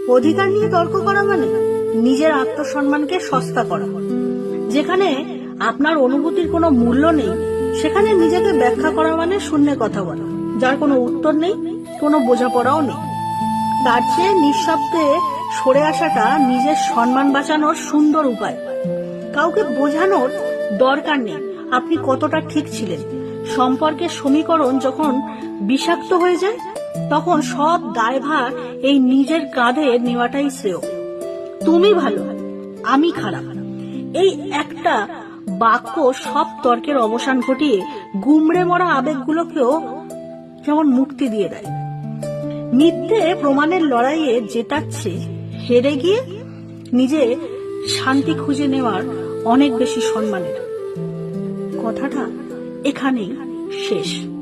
অধিকার নিয়ে তর্ক করা মানে নিজের আত্মসম্মানকে সস্তা করা। যেখানে আপনার অনুভূতির কোনো মূল্য নেই সেখানে নিজেকে ব্যাখ্যা করা মানে শূন্যে কথা বলা, যার কোনো উত্তর নেই, কোনো বোঝাপড়াও নেই। তার চেয়ে নিঃশব্দে সরে আসাটা নিজের সম্মান বাঁচানোর সুন্দর উপায়। কাউকে বোঝানোর দরকার নেই আপনি কতটা ঠিক ছিলেন। সম্পর্কের সমীকরণ যখন বিষাক্ত হয়ে যায় তখন সব দায়ভার এই নিজের কাঁধে নেওয়াটাই শ্রেয়। তুমি ভালো, আমি খারাপ, এই একটা বাক্য সব তর্কের অবসান ঘটিয়ে গুমড়ে মরা আবেগগুলোকেও যেমন মুক্তি দিয়ে দেয়। মিথ্যে প্রমাণের লড়াইয়ে জেতাচ্ছে হেরে গিয়ে নিজে শান্তি খুঁজে নেওয়ার অনেক বেশি সম্মানের। কথাটা এখানেই শেষ।